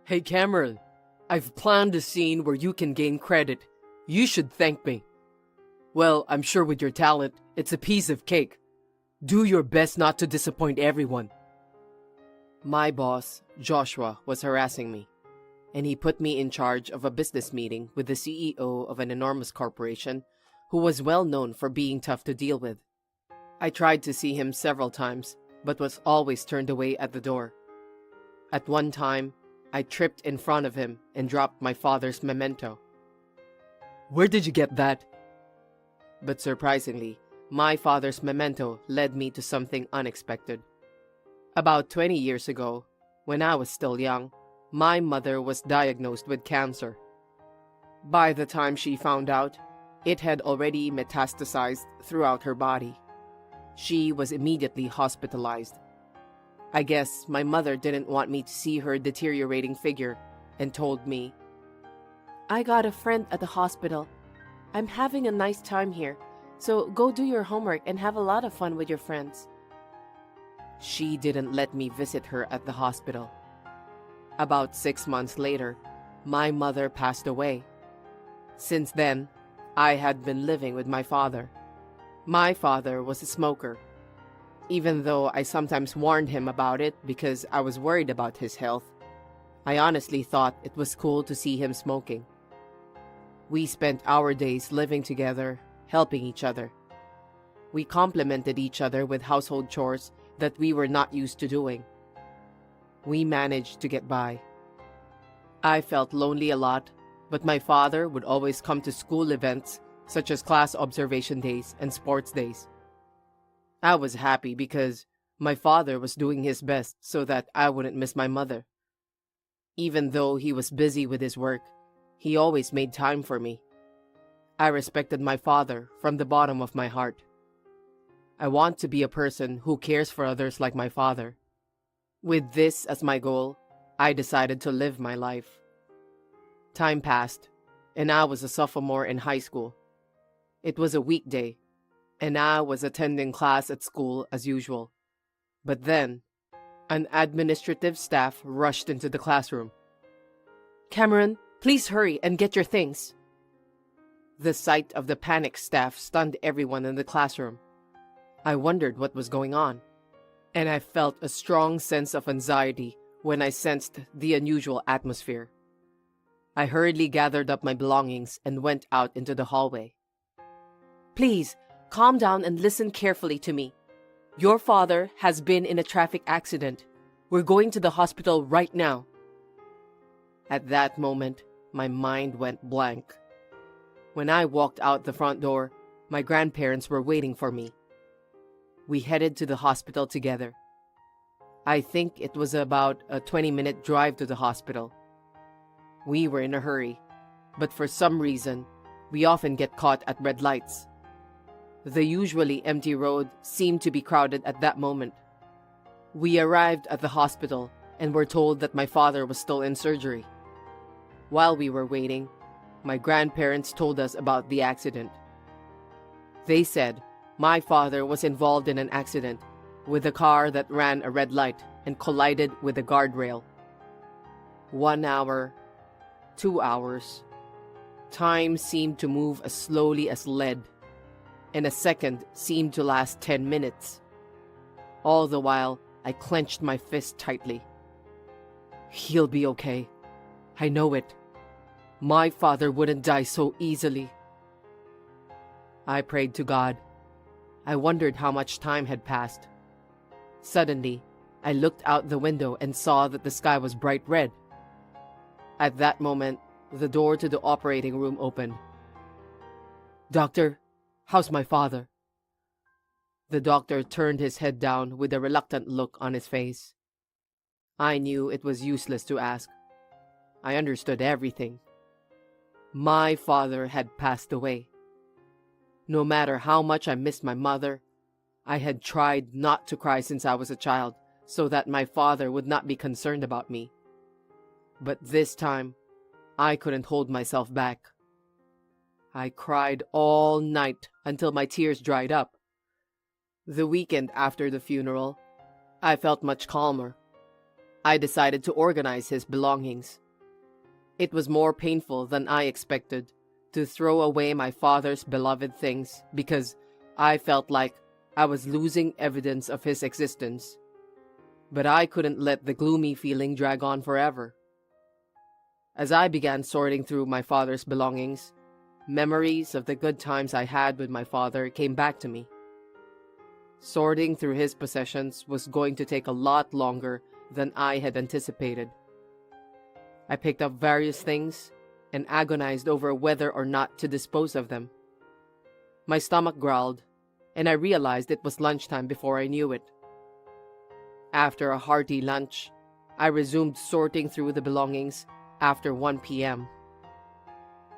Hey Cameron, I've planned a scene where you can gain credit. You should thank me. Well, I'm sure with your talent, it's a piece of cake. Do your best not to disappoint everyone. My boss, Joshua, was harassing me, and he put me in charge of a business meeting with the CEO of an enormous corporation who was well known for being tough to deal with. I tried to see him several times, but was always turned away at the door. At one time, I tripped in front of him and dropped my father's memento. Where did you get that? But surprisingly, my father's memento led me to something unexpected. About 20 years ago, when I was still young, my mother was diagnosed with cancer. By the time she found out, it had already metastasized throughout her body. She was immediately hospitalized. I guess my mother didn't want me to see her deteriorating figure and told me, "I got a friend at the hospital. I'm having a nice time here, so go do your homework and have a lot of fun with your friends." She didn't let me visit her at the hospital. About 6 months later, my mother passed away. Since then, I had been living with my father. My father was a smoker. Even though I sometimes warned him about it because I was worried about his health, I honestly thought it was cool to see him smoking. We spent our days living together, helping each other. We complimented each other with household chores that we were not used to doing. We managed to get by. I felt lonely a lot, but my father would always come to school events such as class observation days and sports days. I was happy because my father was doing his best so that I wouldn't miss my mother. Even though he was busy with his work, he always made time for me. I respected my father from the bottom of my heart. I want to be a person who cares for others like my father. With this as my goal, I decided to live my life. Time passed, and I was a sophomore in high school. It was a weekday, and I was attending class at school as usual. But then, an administrative staff rushed into the classroom. "Cameron, please hurry and get your things." The sight of the panicked staff stunned everyone in the classroom. I wondered what was going on, and I felt a strong sense of anxiety when I sensed the unusual atmosphere. I hurriedly gathered up my belongings and went out into the hallway. "Please, calm down and listen carefully to me. Your father has been in a traffic accident. We're going to the hospital right now." At that moment, my mind went blank. When I walked out the front door, my grandparents were waiting for me. We headed to the hospital together. I think it was about a 20-minute drive to the hospital. We were in a hurry, but for some reason, we often get caught at red lights. The usually empty road seemed to be crowded at that moment. We arrived at the hospital and were told that my father was still in surgery. While we were waiting, my grandparents told us about the accident. They said my father was involved in an accident with a car that ran a red light and collided with a guardrail. 1 hour, 2 hours. Time seemed to move as slowly as lead, and a second seemed to last 10 minutes. All the while, I clenched my fist tightly. "He'll be okay. I know it. My father wouldn't die so easily." I prayed to God. I wondered how much time had passed. Suddenly, I looked out the window and saw that the sky was bright red. At that moment, the door to the operating room opened. "Doctor, how's my father?" The doctor turned his head down with a reluctant look on his face. I knew it was useless to ask. I understood everything. My father had passed away. No matter how much I missed my mother, I had tried not to cry since I was a child so that my father would not be concerned about me. But this time, I couldn't hold myself back. I cried all night until my tears dried up. The weekend after the funeral, I felt much calmer. I decided to organize his belongings. It was more painful than I expected to throw away my father's beloved things because I felt like I was losing evidence of his existence. But I couldn't let the gloomy feeling drag on forever. As I began sorting through my father's belongings, memories of the good times I had with my father came back to me. Sorting through his possessions was going to take a lot longer than I had anticipated. I picked up various things and agonized over whether or not to dispose of them. My stomach growled, and I realized it was lunchtime before I knew it. After a hearty lunch, I resumed sorting through the belongings after 1 p.m.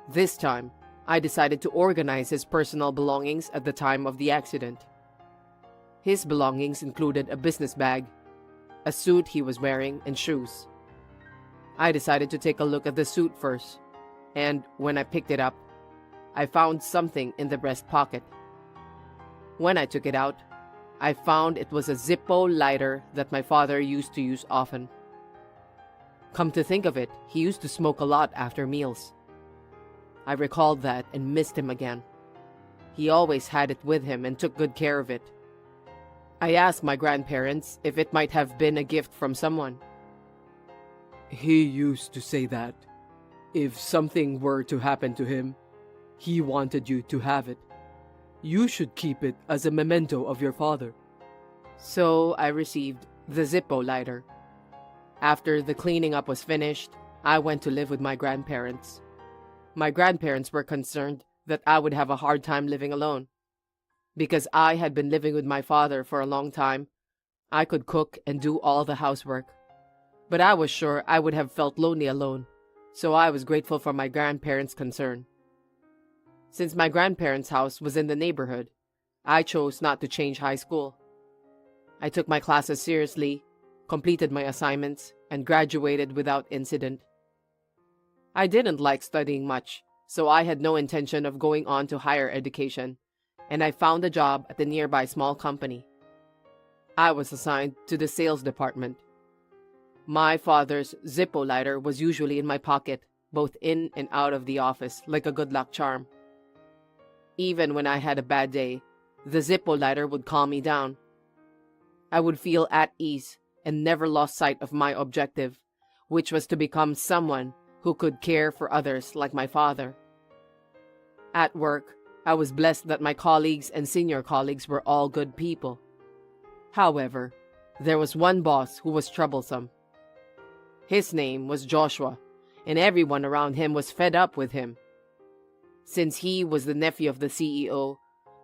This time, I decided to organize his personal belongings at the time of the accident. His belongings included a business bag, a suit he was wearing, and shoes. I decided to take a look at the suit first, and when I picked it up, I found something in the breast pocket. When I took it out, I found it was a Zippo lighter that my father used to use often. Come to think of it, he used to smoke a lot after meals. I recalled that and missed him again. He always had it with him and took good care of it. I asked my grandparents if it might have been a gift from someone. He used to say that if something were to happen to him, he wanted you to have it. You should keep it as a memento of your father. So I received the Zippo lighter. After the cleaning up was finished, I went to live with my grandparents. My grandparents were concerned that I would have a hard time living alone. Because I had been living with my father for a long time, I could cook and do all the housework. But I was sure I would have felt lonely alone, so I was grateful for my grandparents' concern. Since my grandparents' house was in the neighborhood, I chose not to change high school. I took my classes seriously, completed my assignments, and graduated without incident. I didn't like studying much, so I had no intention of going on to higher education, and I found a job at a nearby small company. I was assigned to the sales department. My father's Zippo lighter was usually in my pocket, both in and out of the office, like a good luck charm. Even when I had a bad day, the Zippo lighter would calm me down. I would feel at ease and never lost sight of my objective, which was to become someone who could care for others like my father. At work, I was blessed that my colleagues and senior colleagues were all good people. However, there was one boss who was troublesome. His name was Joshua, and everyone around him was fed up with him. Since he was the nephew of the CEO,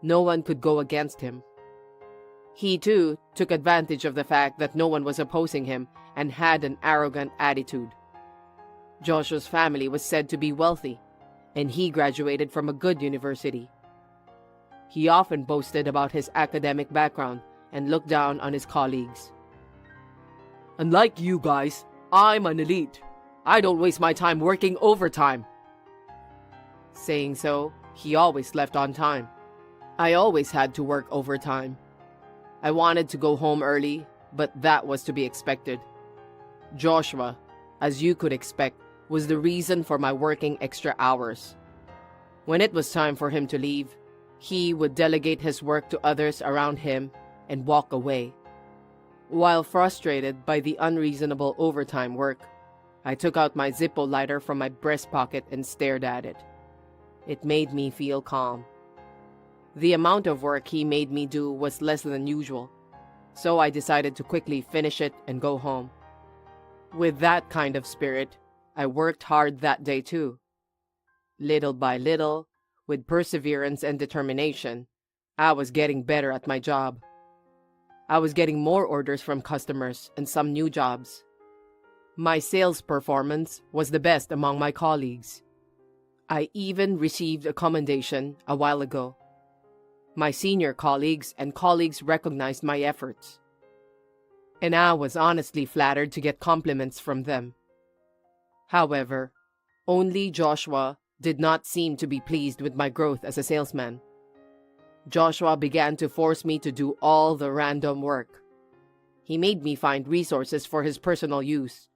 no one could go against him. He too took advantage of the fact that no one was opposing him and had an arrogant attitude. Joshua's family was said to be wealthy, and he graduated from a good university. He often boasted about his academic background and looked down on his colleagues. Unlike you guys, I'm an elite. I don't waste my time working overtime. Saying so, he always left on time. I always had to work overtime. I wanted to go home early, but that was to be expected. Joshua, as you could expect, was the reason for my working extra hours. When it was time for him to leave, he would delegate his work to others around him and walk away. While frustrated by the unreasonable overtime work, I took out my Zippo lighter from my breast pocket and stared at it. It made me feel calm. The amount of work he made me do was less than usual, so I decided to quickly finish it and go home. With that kind of spirit, I worked hard that day too. Little by little, with perseverance and determination, I was getting better at my job. I was getting more orders from customers and some new jobs. My sales performance was the best among my colleagues. I even received a commendation a while ago. My senior colleagues and colleagues recognized my efforts, and I was honestly flattered to get compliments from them. However, only Joshua did not seem to be pleased with my growth as a salesman. Joshua began to force me to do all the random work. He made me find resources for his personal use,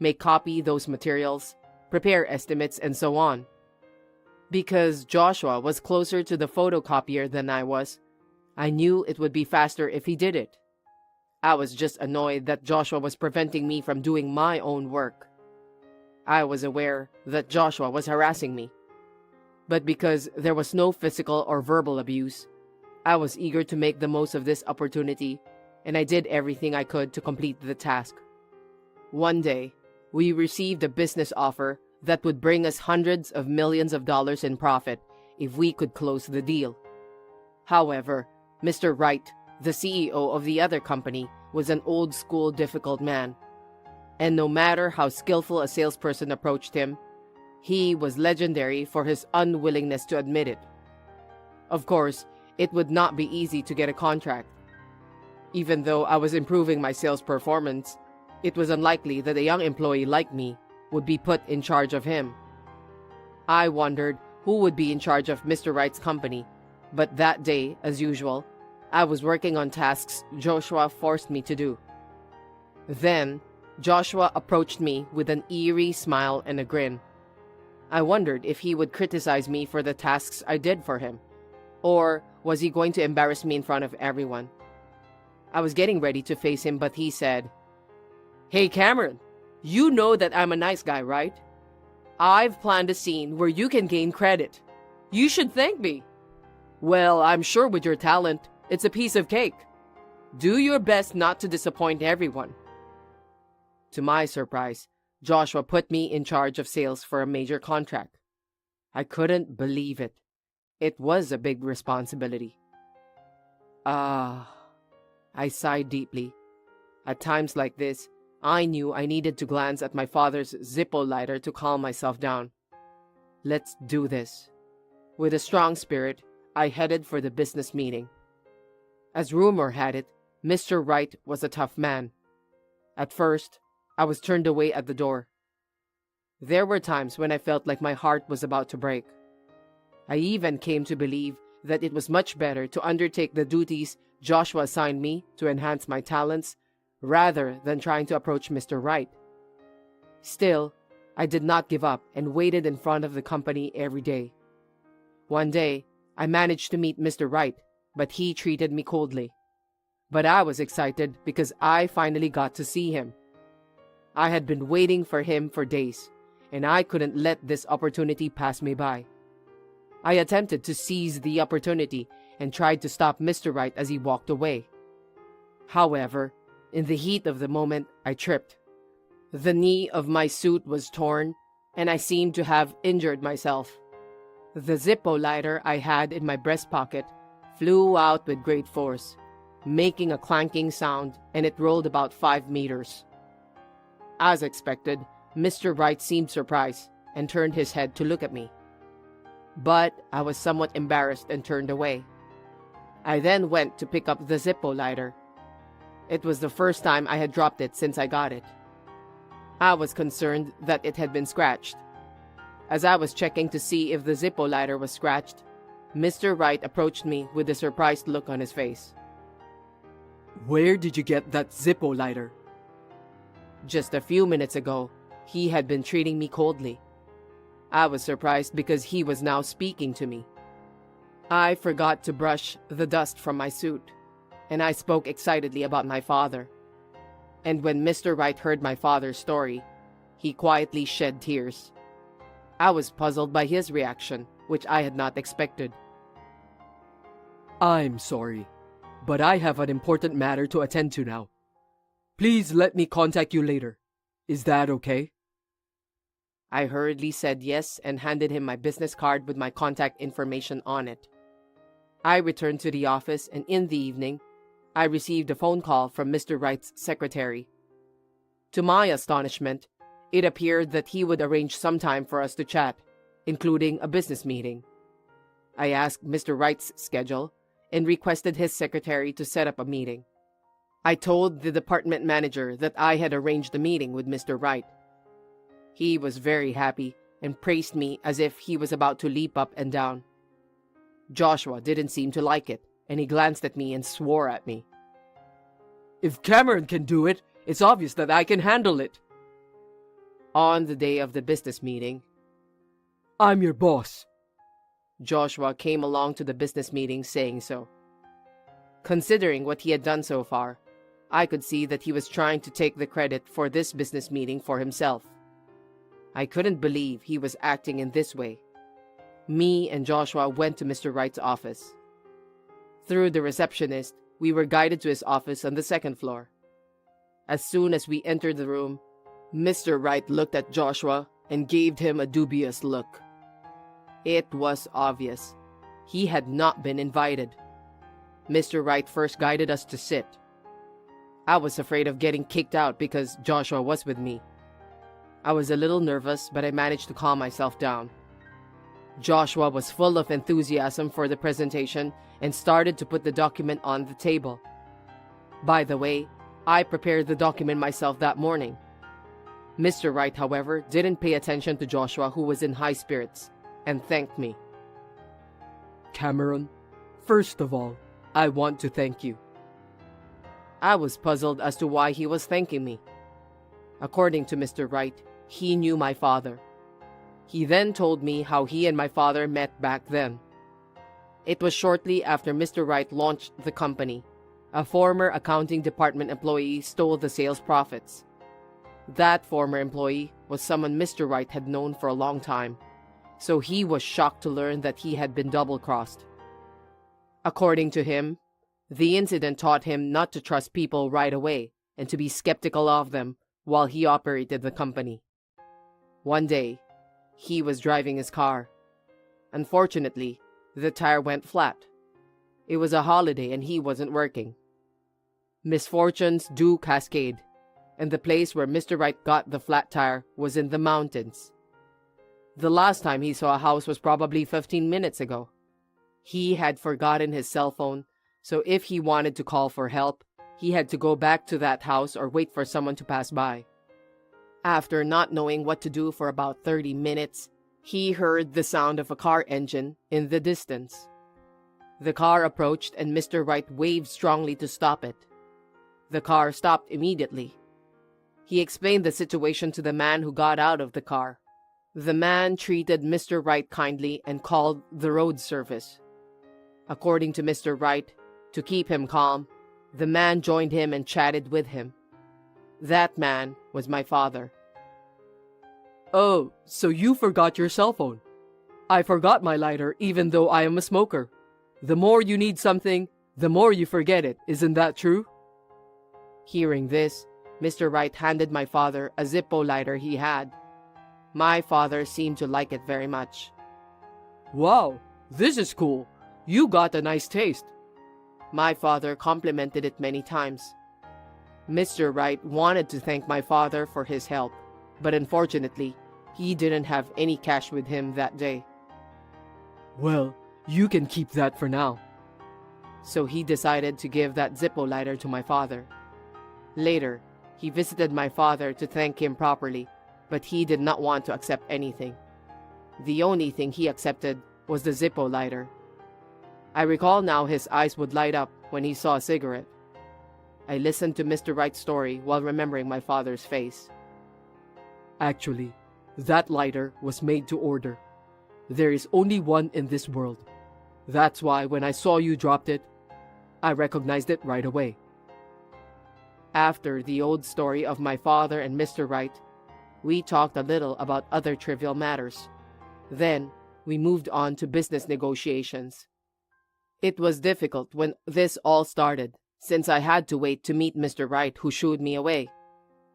make copy those materials, prepare estimates, and so on. Because Joshua was closer to the photocopier than I was, I knew it would be faster if he did it. I was just annoyed that Joshua was preventing me from doing my own work. I was aware that Joshua was harassing me, but because there was no physical or verbal abuse, I was eager to make the most of this opportunity, and I did everything I could to complete the task. One day, we received a business offer that would bring us hundreds of millions of dollars in profit if we could close the deal. However, Mr. Wright, the CEO of the other company, was an old-school, difficult man, and no matter how skillful a salesperson approached him, he was legendary for his unwillingness to admit it. Of course, it would not be easy to get a contract. Even though I was improving my sales performance, it was unlikely that a young employee like me would be put in charge of him. I wondered who would be in charge of Mr. Wright's company, but that day, as usual, I was working on tasks Joshua forced me to do. Then, Joshua approached me with an eerie smile and a grin. I wondered if he would criticize me for the tasks I did for him, or was he going to embarrass me in front of everyone? I was getting ready to face him, but he said, "Hey Cameron, you know that I'm a nice guy, right? I've planned a scene where you can gain credit. You should thank me." "Well, I'm sure with your talent, it's a piece of cake. Do your best not to disappoint everyone." To my surprise, Joshua put me in charge of sales for a major contract. I couldn't believe it. It was a big responsibility. I sighed deeply. At times like this, I knew I needed to glance at my father's Zippo lighter to calm myself down. Let's do this. With a strong spirit, I headed for the business meeting. As rumor had it, Mr. Wright was a tough man. At first, I was turned away at the door. There were times when I felt like my heart was about to break. I even came to believe that it was much better to undertake the duties Joshua assigned me to enhance my talents rather than trying to approach Mr. Wright. Still, I did not give up and waited in front of the company every day. One day, I managed to meet Mr. Wright, but he treated me coldly. But I was excited because I finally got to see him. I had been waiting for him for days, and I couldn't let this opportunity pass me by. I attempted to seize the opportunity and tried to stop Mr. Wright as he walked away. However, in the heat of the moment, I tripped. The knee of my suit was torn, and I seemed to have injured myself. The Zippo lighter I had in my breast pocket flew out with great force, making a clanking sound, and it rolled about 5 meters. As expected, Mr. Wright seemed surprised and turned his head to look at me. But I was somewhat embarrassed and turned away. I then went to pick up the Zippo lighter. It was the first time I had dropped it since I got it. I was concerned that it had been scratched. As I was checking to see if the Zippo lighter was scratched, Mr. Wright approached me with a surprised look on his face. "Where did you get that Zippo lighter?" Just a few minutes ago, he had been treating me coldly. I was surprised because he was now speaking to me. I forgot to brush the dust from my suit, and I spoke excitedly about my father. And when Mr. Wright heard my father's story, he quietly shed tears. I was puzzled by his reaction, which I had not expected. "I'm sorry, but I have an important matter to attend to now. Please let me contact you later. Is that okay?" I hurriedly said yes and handed him my business card with my contact information on it. I returned to the office, and in the evening, I received a phone call from Mr. Wright's secretary. To my astonishment, it appeared that he would arrange some time for us to chat, including a business meeting. I asked Mr. Wright's schedule and requested his secretary to set up a meeting. I told the department manager that I had arranged a meeting with Mr. Wright. He was very happy and praised me as if he was about to leap up and down. Joshua didn't seem to like it, and he glanced at me and swore at me. If Cameron can do it, it's obvious that I can handle it. On the day of the business meeting, I'm your boss. Joshua came along to the business meeting saying so. Considering what he had done so far, I could see that he was trying to take the credit for this business meeting for himself. I couldn't believe he was acting in this way. Me and Joshua went to Mr. Wright's office. Through the receptionist, we were guided to his office on the second floor. As soon as we entered the room, Mr. Wright looked at Joshua and gave him a dubious look. It was obvious. He had not been invited. Mr. Wright first guided us to sit. I was afraid of getting kicked out because Joshua was with me. I was a little nervous, but I managed to calm myself down. Joshua was full of enthusiasm for the presentation and started to put the document on the table. By the way, I prepared the document myself that morning. Mr. Wright, however, didn't pay attention to Joshua, who was in high spirits, and thanked me. Cameron, first of all, I want to thank you. I was puzzled as to why he was thanking me. According to Mr. Wright, he knew my father. He then told me how he and my father met back then. It was shortly after Mr. Wright launched the company. A former accounting department employee stole the sales profits. That former employee was someone Mr. Wright had known for a long time, so he was shocked to learn that he had been double-crossed. According to him, the incident taught him not to trust people right away and to be skeptical of them while he operated the company. One day, he was driving his car. Unfortunately, the tire went flat. It was a holiday and he wasn't working. Misfortunes do cascade, and the place where Mr. Wright got the flat tire was in the mountains. The last time he saw a house was probably 15 minutes ago. He had forgotten his cell phone, so if he wanted to call for help, he had to go back to that house or wait for someone to pass by. After not knowing what to do for about 30 minutes, he heard the sound of a car engine in the distance. The car approached and Mr. Wright waved strongly to stop it. The car stopped immediately. He explained the situation to the man who got out of the car. The man treated Mr. Wright kindly and called the road service. According to Mr. Wright, to keep him calm, the man joined him and chatted with him. That man was my father. Oh, so you forgot your cell phone. I forgot my lighter even though I am a smoker. The more you need something, the more you forget it. Isn't that true? Hearing this, Mr. Wright handed my father a Zippo lighter he had. My father seemed to like it very much. Wow, this is cool. You got a nice taste. My father complimented it many times. Mr. Wright wanted to thank my father for his help, but unfortunately, he didn't have any cash with him that day. Well, you can keep that for now. So he decided to give that Zippo lighter to my father. Later, he visited my father to thank him properly, but he did not want to accept anything. The only thing he accepted was the Zippo lighter. I recall now his eyes would light up when he saw a cigarette. I listened to Mr. Wright's story while remembering my father's face. Actually, that lighter was made to order. There is only one in this world. That's why when I saw you dropped it, I recognized it right away. After the old story of my father and Mr. Wright, we talked a little about other trivial matters. Then, we moved on to business negotiations. It was difficult when this all started, since I had to wait to meet Mr. Wright, who shooed me away.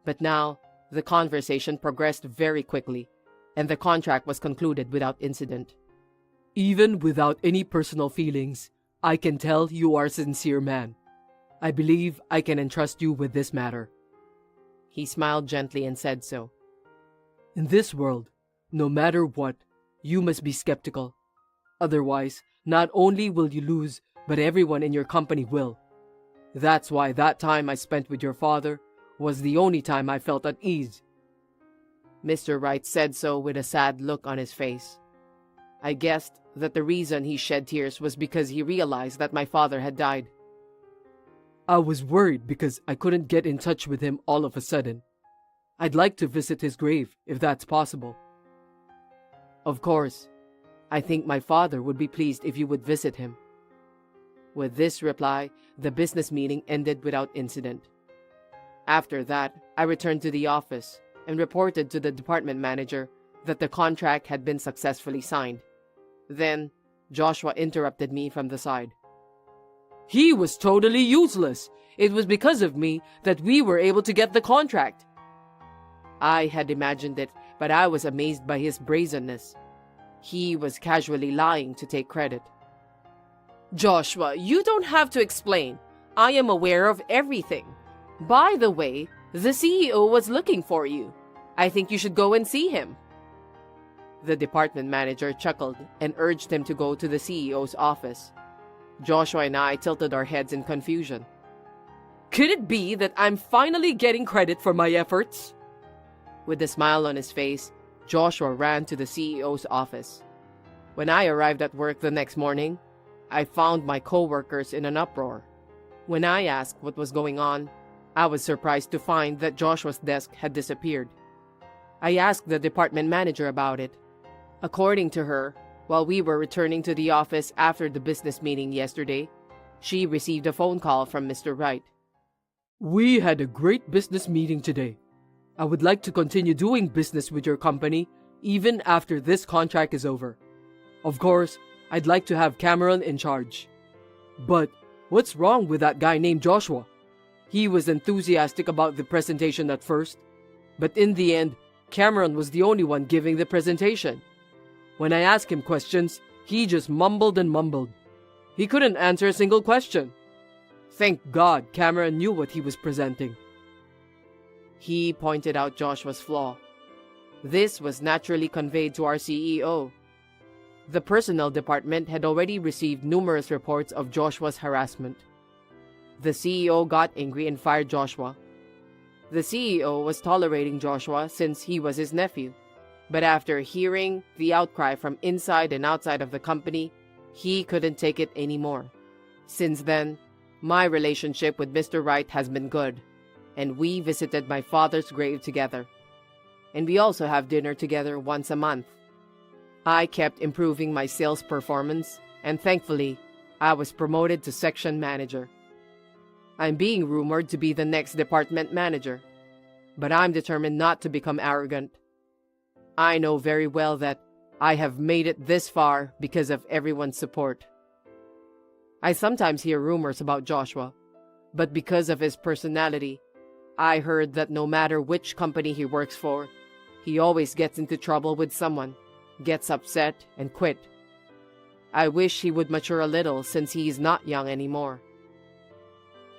But now, the conversation progressed very quickly, and the contract was concluded without incident. Even without any personal feelings, I can tell you are a sincere man. I believe I can entrust you with this matter. He smiled gently and said so. In this world, no matter what, you must be skeptical. Otherwise, not only will you lose, but everyone in your company will. That's why that time I spent with your father was the only time I felt at ease. Mr. Wright said so with a sad look on his face. I guessed that the reason he shed tears was because he realized that my father had died. I was worried because I couldn't get in touch with him all of a sudden. I'd like to visit his grave, if that's possible. Of course. I think my father would be pleased if you would visit him. With this reply, the business meeting ended without incident. After that, I returned to the office and reported to the department manager that the contract had been successfully signed. Then, Joshua interrupted me from the side. He was totally useless. It was because of me that we were able to get the contract. I had imagined it, but I was amazed by his brazenness. He was casually lying to take credit. Joshua, you don't have to explain. I am aware of everything. By the way, the CEO was looking for you. I think you should go and see him. The department manager chuckled and urged him to go to the CEO's office. Joshua and I tilted our heads in confusion. Could it be that I'm finally getting credit for my efforts? With a smile on his face, Joshua ran to the CEO's office. When I arrived at work the next morning, I found my co-workers in an uproar. When I asked what was going on, I was surprised to find that Joshua's desk had disappeared. I asked the department manager about it. According to her, while we were returning to the office after the business meeting yesterday, she received a phone call from Mr. Wright. We had a great business meeting today. I would like to continue doing business with your company even after this contract is over. Of course, I'd like to have Cameron in charge. But what's wrong with that guy named Joshua? He was enthusiastic about the presentation at first, but in the end, Cameron was the only one giving the presentation. When I asked him questions, he just mumbled and mumbled. He couldn't answer a single question. Thank God Cameron knew what he was presenting. He pointed out Joshua's flaw. This was naturally conveyed to our CEO. The personnel department had already received numerous reports of Joshua's harassment. The CEO got angry and fired Joshua. The CEO was tolerating Joshua since he was his nephew, but after hearing the outcry from inside and outside of the company, he couldn't take it anymore. Since then, my relationship with Mr. Wright has been good, and we visited my father's grave together. And we also have dinner together once a month. I kept improving my sales performance, and thankfully, I was promoted to section manager. I'm being rumored to be the next department manager, but I'm determined not to become arrogant. I know very well that I have made it this far because of everyone's support. I sometimes hear rumors about Joshua, but because of his personality, I heard that no matter which company he works for, he always gets into trouble with someone, gets upset, and quit. I wish he would mature a little since he is not young anymore.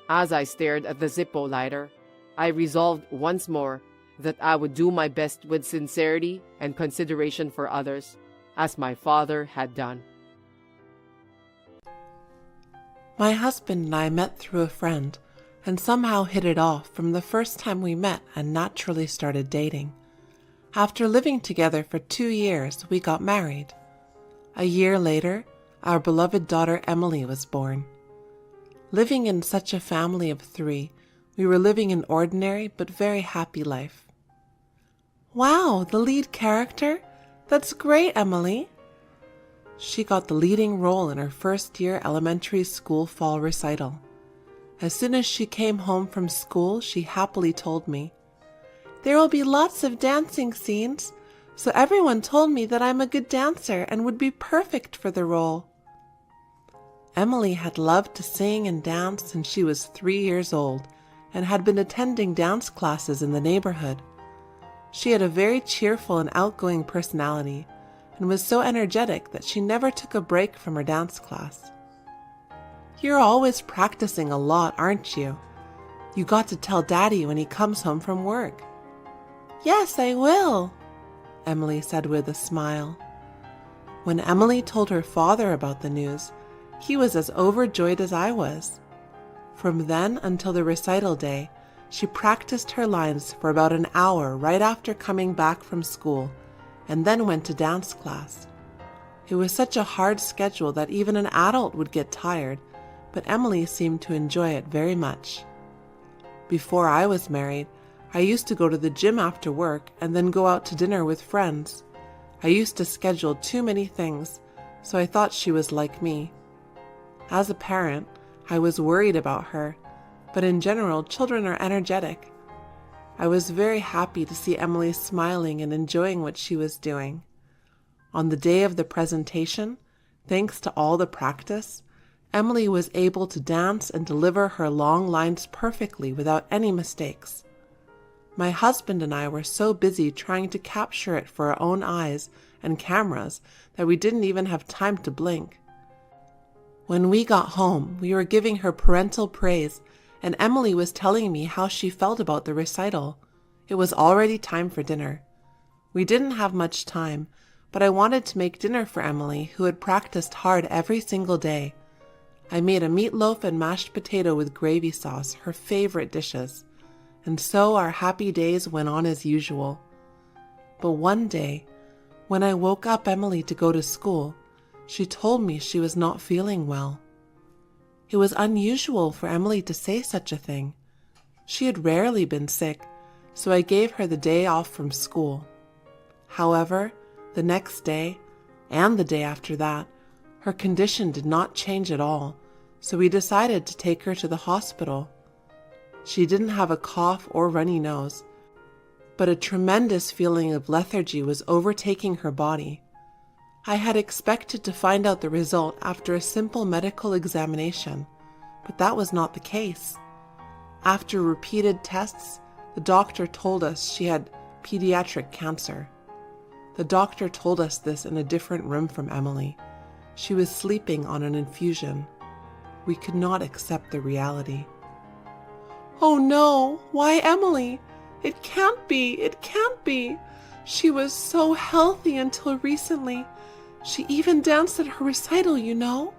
As I stared at the Zippo lighter, I resolved once more that I would do my best with sincerity and consideration for others, as my father had done. My husband and I met through a friend, and somehow hit it off from the first time we met and naturally started dating. After living together for 2 years, we got married. A year later, our beloved daughter Emily was born. Living in such a family of 3, we were living an ordinary but very happy life. Wow, the lead character? That's great, Emily. She got the leading role in her first year elementary school fall recital. As soon as she came home from school, she happily told me, "There will be lots of dancing scenes, so everyone told me that I'm a good dancer and would be perfect for the role." Emily had loved to sing and dance since she was 3 years old and had been attending dance classes in the neighborhood. She had a very cheerful and outgoing personality and was so energetic that she never took a break from her dance class. "You're always practicing a lot, aren't you? You got to tell Daddy when he comes home from work." "Yes, I will," Emily said with a smile. When Emily told her father about the news, he was as overjoyed as I was. From then until the recital day, she practiced her lines for about an hour right after coming back from school, and then went to dance class. It was such a hard schedule that even an adult would get tired, but Emily seemed to enjoy it very much. Before I was married, I used to go to the gym after work and then go out to dinner with friends. I used to schedule too many things, so I thought she was like me. As a parent, I was worried about her, but in general, children are energetic. I was very happy to see Emily smiling and enjoying what she was doing. On the day of the presentation, thanks to all the practice, Emily was able to dance and deliver her long lines perfectly without any mistakes. My husband and I were so busy trying to capture it for our own eyes and cameras that we didn't even have time to blink. When we got home, we were giving her parental praise, and Emily was telling me how she felt about the recital. It was already time for dinner. We didn't have much time, but I wanted to make dinner for Emily, who had practiced hard every single day. I made a meatloaf and mashed potato with gravy sauce, her favorite dishes. And so our happy days went on as usual. But one day, when I woke up Emily to go to school, she told me she was not feeling well. It was unusual for Emily to say such a thing. She had rarely been sick, so I gave her the day off from school. However, the next day, and the day after that, her condition did not change at all, so we decided to take her to the hospital. She didn't have a cough or runny nose, but a tremendous feeling of lethargy was overtaking her body. I had expected to find out the result after a simple medical examination, but that was not the case. After repeated tests, the doctor told us she had pediatric cancer. The doctor told us this in a different room from Emily. She was sleeping on an infusion. We could not accept the reality. "Oh no, why Emily? It can't be, it can't be. She was so healthy until recently. She even danced at her recital, you know."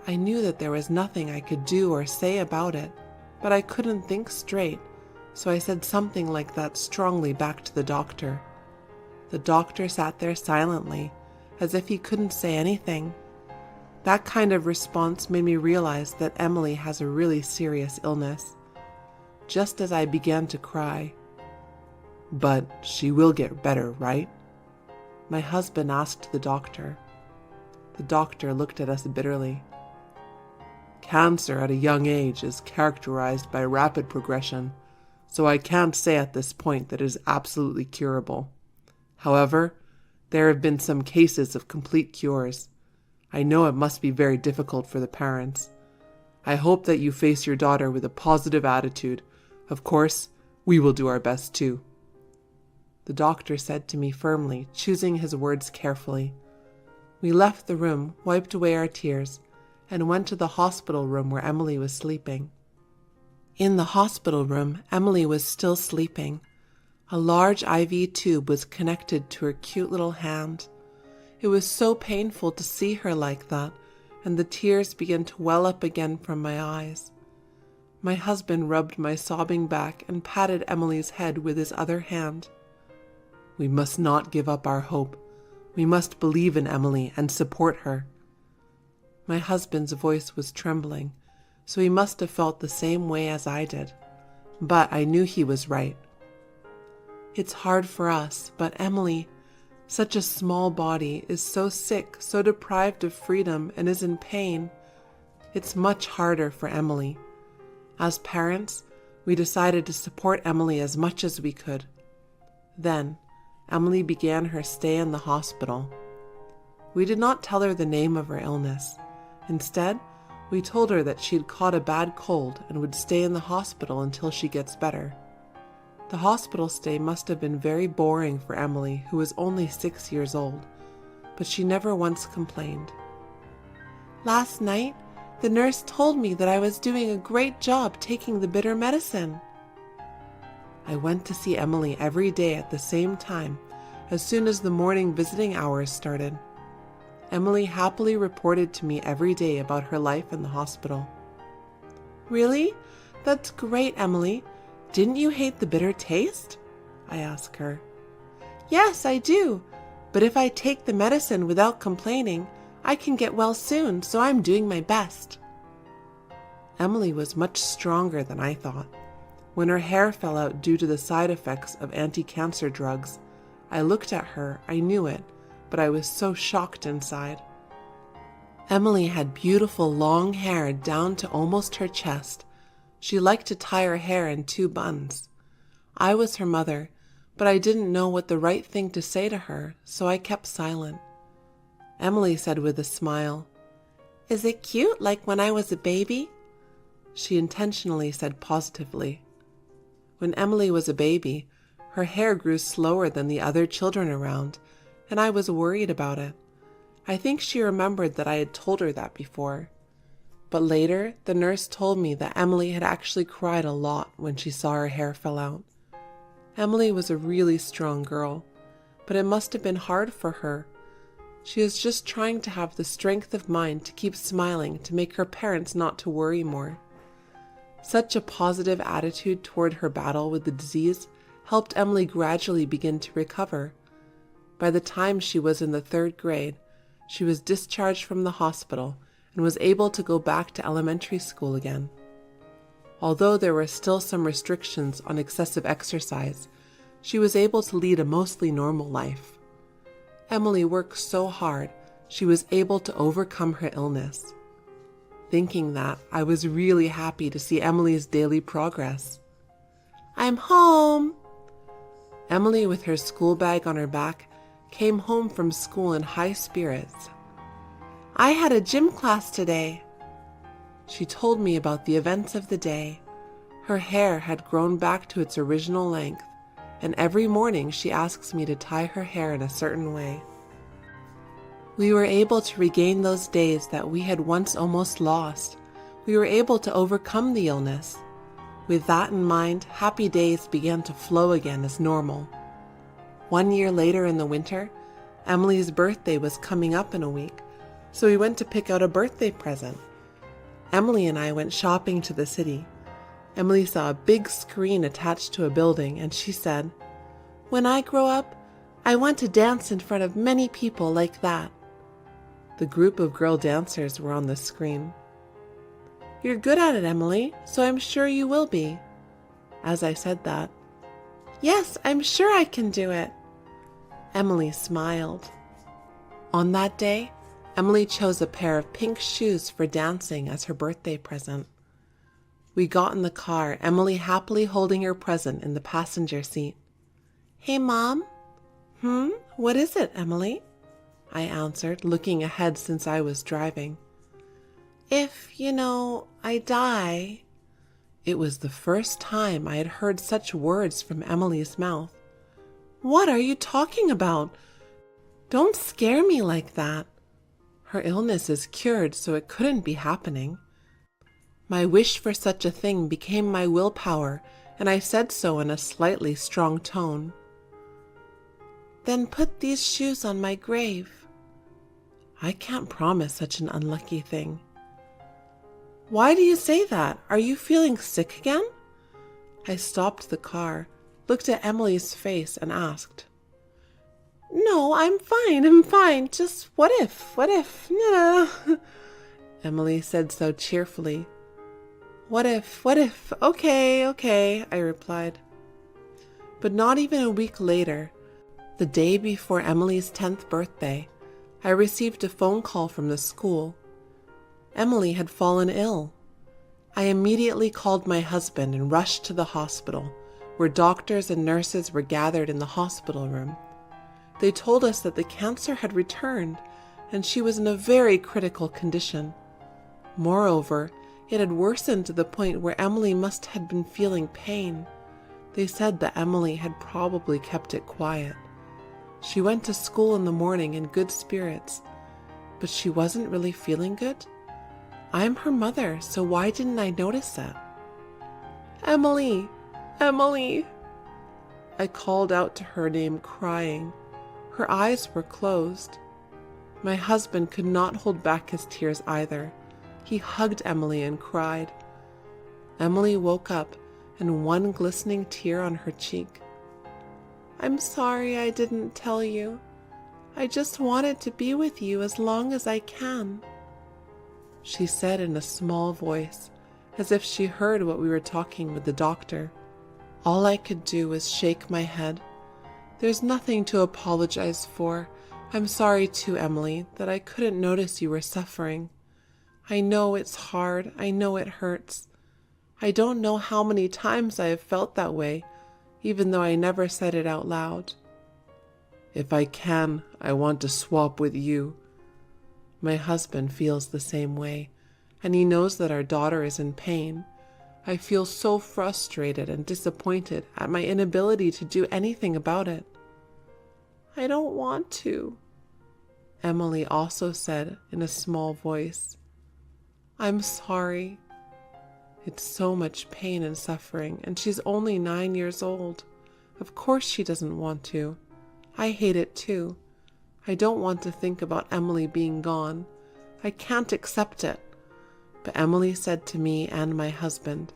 I knew that there was nothing I could do or say about it, but I couldn't think straight, so I said something like that strongly back to the doctor. The doctor sat there silently, as if he couldn't say anything. That kind of response made me realize that Emily has a really serious illness. Just as I began to cry, "But she will get better, right?" my husband asked the doctor. The doctor looked at us bitterly. "Cancer at a young age is characterized by rapid progression, so I can't say at this point that it is absolutely curable. However, there have been some cases of complete cures. I know it must be very difficult for the parents. I hope that you face your daughter with a positive attitude. Of course, we will do our best too." The doctor said to me firmly, choosing his words carefully. We left the room, wiped away our tears, and went to the hospital room where Emily was sleeping. In the hospital room, Emily was still sleeping. A large IV tube was connected to her cute little hand. It was so painful to see her like that, and the tears began to well up again from my eyes. My husband rubbed my sobbing back and patted Emily's head with his other hand. "We must not give up our hope. We must believe in Emily and support her." My husband's voice was trembling, so he must have felt the same way as I did. But I knew he was right. "It's hard for us, but Emily, such a small body, is so sick, so deprived of freedom, and is in pain. It's much harder for Emily. As parents, we decided to support Emily as much as we could." Then, Emily began her stay in the hospital. We did not tell her the name of her illness. Instead, we told her that she had caught a bad cold and would stay in the hospital until she gets better. The hospital stay must have been very boring for Emily, who was only 6 years old, but she never once complained. "Last night, the nurse told me that I was doing a great job taking the bitter medicine." I went to see Emily every day at the same time, as soon as the morning visiting hours started. Emily happily reported to me every day about her life in the hospital. "Really? That's great, Emily. Didn't you hate the bitter taste?" I asked her. "Yes, I do. But if I take the medicine without complaining, I can get well soon, so I'm doing my best." Emily was much stronger than I thought. When her hair fell out due to the side effects of anti-cancer drugs, I looked at her, I knew it, but I was so shocked inside. Emily had beautiful long hair down to almost her chest. She liked to tie her hair in 2 buns. I was her mother, but I didn't know what the right thing to say to her, so I kept silent. Emily said with a smile, "Is it cute like when I was a baby?" She intentionally said positively. When Emily was a baby, her hair grew slower than the other children around, and I was worried about it. I think she remembered that I had told her that before. But later, the nurse told me that Emily had actually cried a lot when she saw her hair fell out. Emily was a really strong girl, but it must have been hard for her. She was just trying to have the strength of mind to keep smiling to make her parents not to worry more. Such a positive attitude toward her battle with the disease helped Emily gradually begin to recover. By the time she was in the 3rd grade, she was discharged from the hospital and was able to go back to elementary school again. Although there were still some restrictions on excessive exercise, she was able to lead a mostly normal life. Emily worked so hard, she was able to overcome her illness. Thinking that, I was really happy to see Emily's daily progress. "I'm home!" Emily, with her school bag on her back, came home from school in high spirits. "I had a gym class today." She told me about the events of the day. Her hair had grown back to its original length, and every morning she asks me to tie her hair in a certain way. We were able to regain those days that we had once almost lost. We were able to overcome the illness. With that in mind, happy days began to flow again as normal. 1 year later in the winter, Emily's birthday was coming up in a week, so we went to pick out a birthday present. Emily and I went shopping to the city. Emily saw a big screen attached to a building, and she said, "When I grow up, I want to dance in front of many people like that." The group of girl dancers were on the screen. "You're good at it, Emily, so I'm sure you will be." As I said that, "Yes, I'm sure I can do it." Emily smiled. On that day, Emily chose a pair of pink shoes for dancing as her birthday present. We got in the car, Emily happily holding her present in the passenger seat. "Hey, Mom." What is it, Emily?" I answered, looking ahead since I was driving. "If, I die." It was the first time I had heard such words from Emily's mouth. "What are you talking about? Don't scare me like that." Her illness is cured, so it couldn't be happening. My wish for such a thing became my willpower, and I said so in a slightly strong tone. "Then put these shoes on my grave." I can't promise such an unlucky thing. "Why do you say that? Are you feeling sick again?" I stopped the car, looked at Emily's face, and asked. "No, I'm fine. Just what if, nah." Emily said so cheerfully. What if, okay, I replied. But not even a week later, the day before Emily's 10th birthday, I received a phone call from the school. Emily had fallen ill. I immediately called my husband and rushed to the hospital, where doctors and nurses were gathered in the hospital room. They told us that the cancer had returned, and she was in a very critical condition. Moreover, it had worsened to the point where Emily must have been feeling pain. They said that Emily had probably kept it quiet. She went to school in the morning in good spirits, but she wasn't really feeling good. I'm her mother, so why didn't I notice that? "Emily! Emily!" I called out to her name, crying. Her eyes were closed. My husband could not hold back his tears either. He hugged Emily and cried. Emily woke up, and one glistening tear on her cheek. "I'm sorry I didn't tell you. I just wanted to be with you as long as I can," she said in a small voice, as if she heard what we were talking with the doctor. All I could do was shake my head. There's nothing to apologize for. I'm sorry too, Emily, that I couldn't notice you were suffering. I know it's hard. I know it hurts. I don't know how many times I have felt that way, even though I never said it out loud. If I can, I want to swap with you. My husband feels the same way, and he knows that our daughter is in pain. I feel so frustrated and disappointed at my inability to do anything about it. I don't want to, Emily also said in a small voice. I'm sorry. It's so much pain and suffering, and she's only 9 years old. Of course she doesn't want to. I hate it too. I don't want to think about Emily being gone. I can't accept it. But Emily said to me and my husband,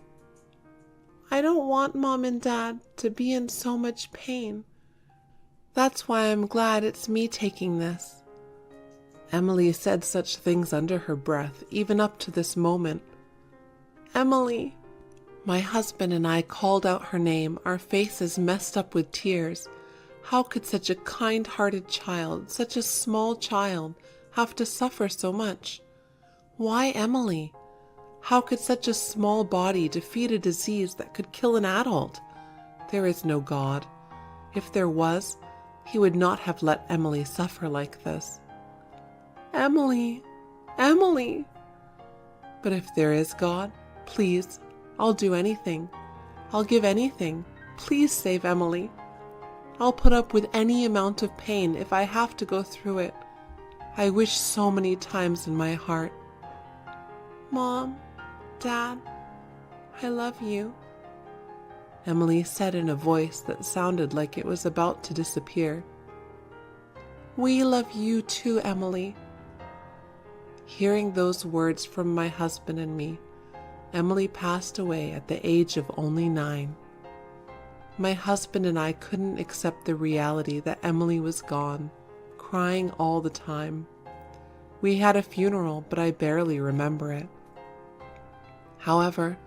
I don't want Mom and Dad to be in so much pain. That's why I'm glad it's me taking this. Emily said such things under her breath, even up to this moment. Emily. My husband and I called out her name, our faces messed up with tears. How could such a kind-hearted child, such a small child, have to suffer so much? Why Emily? How could such a small body defeat a disease that could kill an adult? There is no God. If there was, he would not have let Emily suffer like this. Emily, Emily. But if there is God, please, I'll do anything. I'll give anything. Please save Emily. I'll put up with any amount of pain if I have to go through it. I wish so many times in my heart. Mom, Dad, I love you, Emily said in a voice that sounded like it was about to disappear. We love you too, Emily. Hearing those words from my husband and me, Emily passed away at the age of only 9. My husband and I couldn't accept the reality that Emily was gone, crying all the time. We had a funeral, but I barely remember it. However,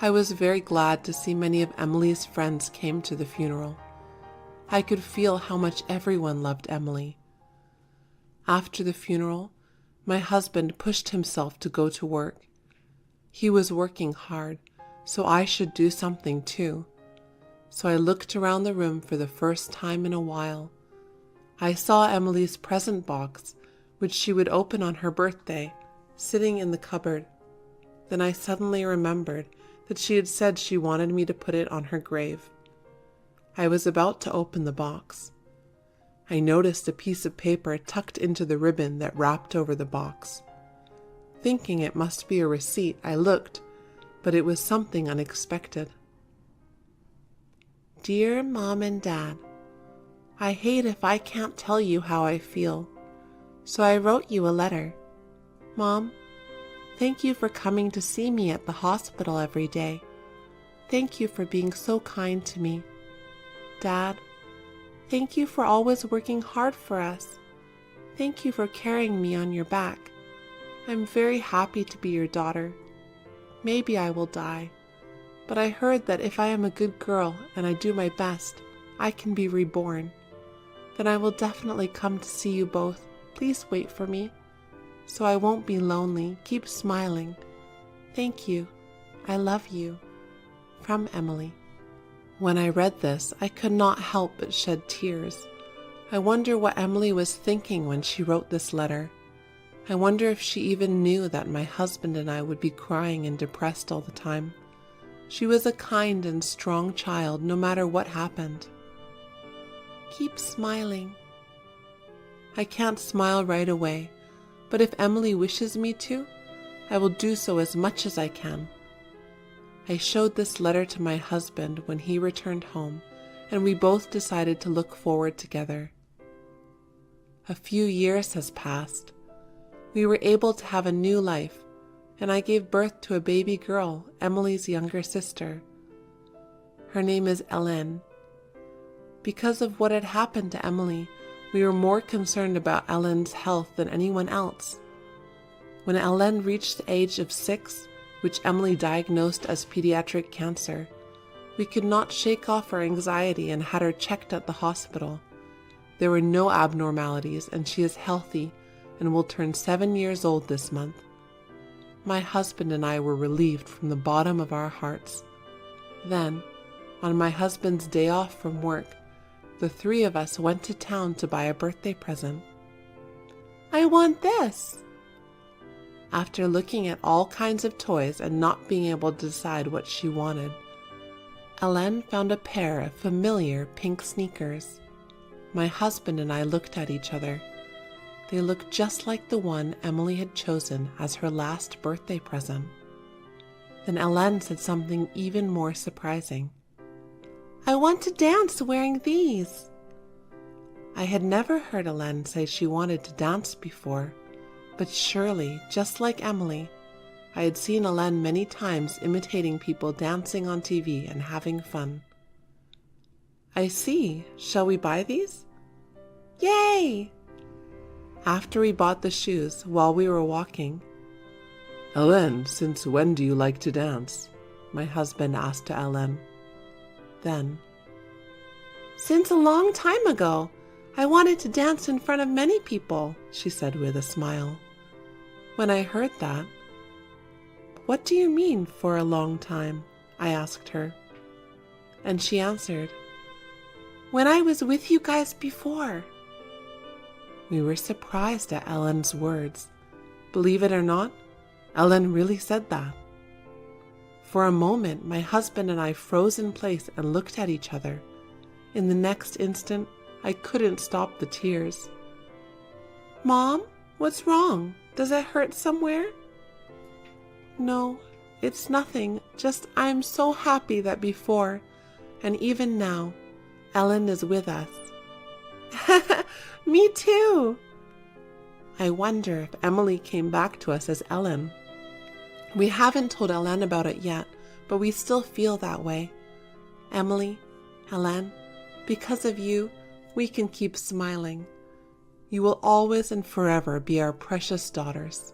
I was very glad to see many of Emily's friends came to the funeral. I could feel how much everyone loved Emily. After the funeral, my husband pushed himself to go to work. He was working hard, so I should do something too. So I looked around the room for the first time in a while. I saw Emily's present box, which she would open on her birthday, sitting in the cupboard. Then I suddenly remembered that she had said she wanted me to put it on her grave. I was about to open the box. I noticed a piece of paper tucked into the ribbon that wrapped over the box. Thinking it must be a receipt, I looked, but it was something unexpected. Dear Mom and Dad, I hate if I can't tell you how I feel, so I wrote you a letter. Mom, thank you for coming to see me at the hospital every day. Thank you for being so kind to me. Dad, thank you for always working hard for us. Thank you for carrying me on your back. I'm very happy to be your daughter. Maybe I will die, but I heard that if I am a good girl and I do my best, I can be reborn. Then I will definitely come to see you both. Please wait for me, so I won't be lonely. Keep smiling. Thank you. I love you. From Emily. When I read this, I could not help but shed tears. I wonder what Emily was thinking when she wrote this letter. I wonder if she even knew that my husband and I would be crying and depressed all the time. She was a kind and strong child, no matter what happened. Keep smiling. I can't smile right away, but if Emily wishes me to, I will do so as much as I can. I showed this letter to my husband when he returned home, and we both decided to look forward together. A few years has passed. We were able to have a new life, and I gave birth to a baby girl, Emily's younger sister. Her name is Ellen. Because of what had happened to Emily, we were more concerned about Ellen's health than anyone else. When Ellen reached the age of 6, which Emily diagnosed as pediatric cancer. We could not shake off our anxiety and had her checked at the hospital. There were no abnormalities, and she is healthy and will turn 7 years old this month. My husband and I were relieved from the bottom of our hearts. Then, on my husband's day off from work, the three of us went to town to buy a birthday present. "I want this." After looking at all kinds of toys and not being able to decide what she wanted, Hélène found a pair of familiar pink sneakers. My husband and I looked at each other. They looked just like the one Emily had chosen as her last birthday present. Then Hélène said something even more surprising. "I want to dance wearing these." I had never heard Hélène say she wanted to dance before, but surely, just like Emily, I had seen Hélène many times imitating people dancing on TV and having fun. "I see. Shall we buy these?" "Yay!" After we bought the shoes, while we were walking, "Hélène, since when do you like to dance?" my husband asked to Hélène. Then, "Since a long time ago. I wanted to dance in front of many people," she said with a smile. When I heard that, "What do you mean, for a long time?" I asked her. And she answered, "When I was with you guys before." We were surprised at Hélène's words. Believe it or not, Hélène really said that. For a moment, my husband and I froze in place and looked at each other. In the next instant, I couldn't stop the tears. "Mom, what's wrong? Does it hurt somewhere?" "No, it's nothing. Just I'm so happy that before, and even now, Hélène is with us." "Me too." I wonder if Emily came back to us as Hélène. We haven't told Hélène about it yet, but we still feel that way. Emily, Hélène, because of you, we can keep smiling. You will always and forever be our precious daughters.